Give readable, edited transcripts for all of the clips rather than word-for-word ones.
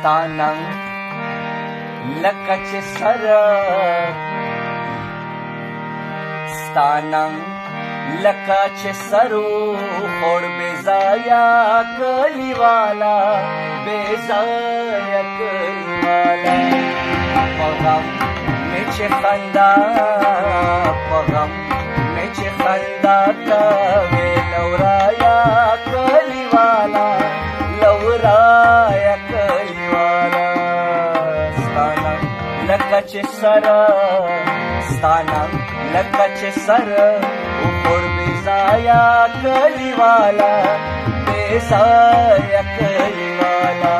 ستاننګ لکه چې سر ستاننګ لکه چې سرو خور بېځایه کلیوالا بېځایه کلیوالا په غم مې چې خندا په غم مې چې خندا کوې لورایا کلیوالا لورایا کلیوالا ستاننګ لکه چې سر ستاننګ لکه چې سر خور بېځایه کلیوالا بېځایه کلیوالا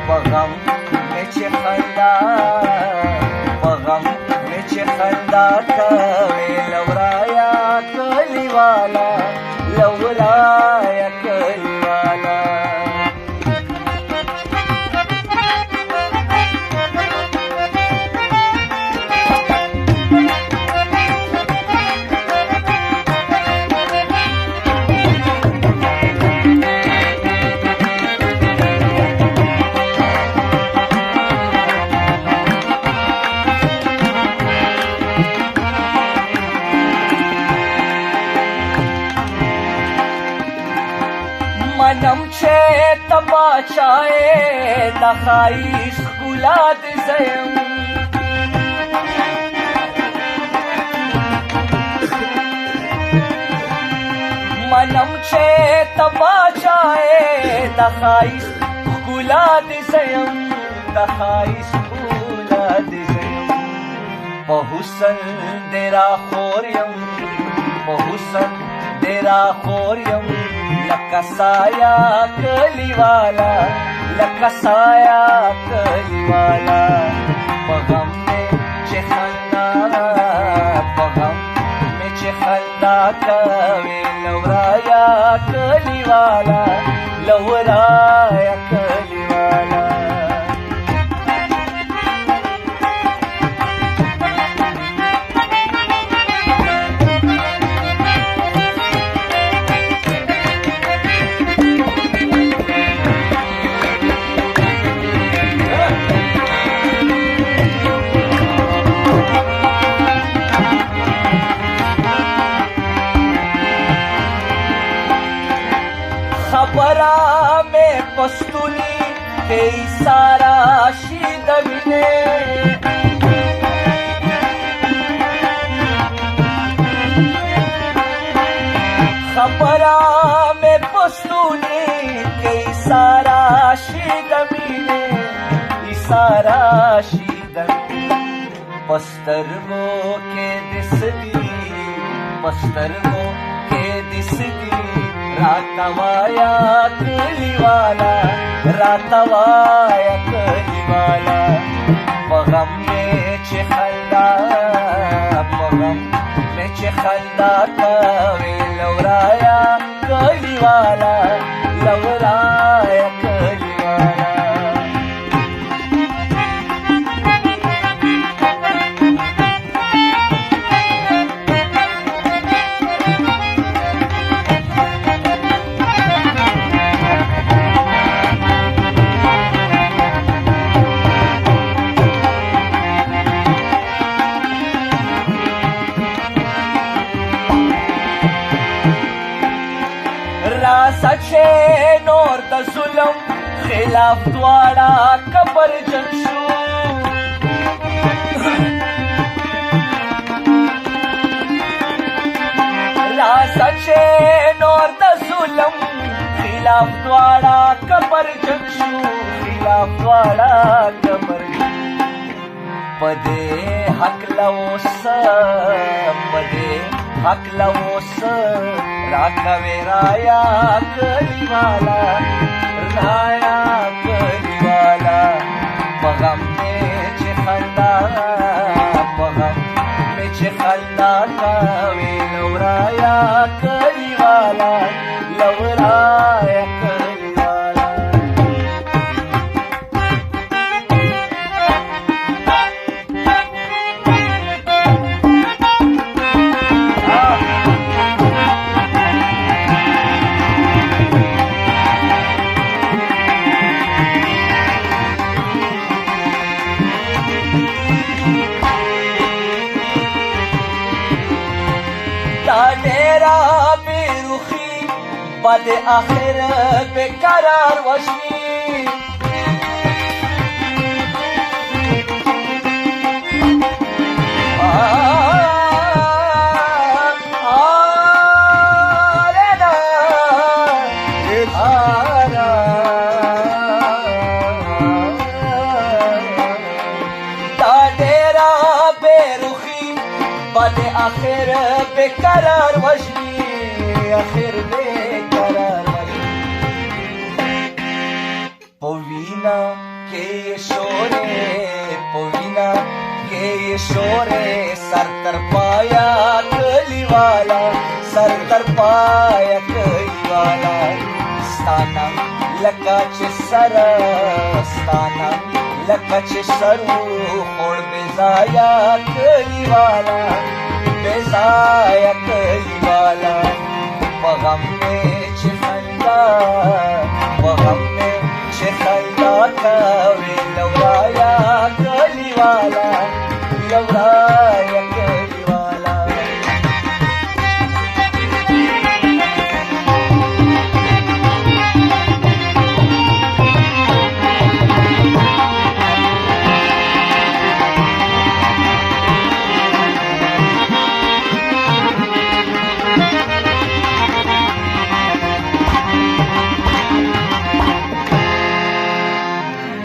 په غم مې چې خندا په غم مې چې خندا کوې لورایا کلیوالا لورایا کلیوالا منم چې ته باچایې د ښایست ښکلا د زیم منم چې ته باچایې د ښایست ښکلا د زیم د ښایست ښکلا د زیم په حسن دې راخور یم په حسن دې راخور یم لکه سایه کلیوالا لکه سایه کلیوالا په غم مې چې خندا په غم مې چې خندا کوې لورایا کلیوالا لورایا کلیوالا خبره مې پستونی دی سارا شي د وینې خبره مې پستونی دی سارا شي د وینې سارا شي د وینې پسترګو کې دسدي پسترګو کې دسدي راتوایا کلیوالا راتوایا کلیوالا په غم مې چې خندا په غم مې چې خندا کوې لورایا کلیوالا لورایا کلیوالا راسه چې نور د ظلم خلاف دواړه کبرجن شو راسه چې نور د ظلم خلاف دواړه کبرجن شو خلاف دواړه کبرجن په دې هکله اوس په دې هکله اوس راکوې رایا کلیوالا رایا کلیوالا په غم مې چې خندا په غم مې چې خندا کوې لورایا کلیوالا لورایا کلیوالا دا ډیرا بیروخی بد آخر بقرار وشوی بد آخر بقرار وشوی آخر بقرار وشوی پوینا کے شورے سر تر پایا کلی والا سر تر پایا کلی والا ستانا لکا چه سر ستانا لکا چه سرو خوڑ بیزایا کلی والا بیزایا کلی والا پغم میں چه خندا پغم میں چه خندا کاوی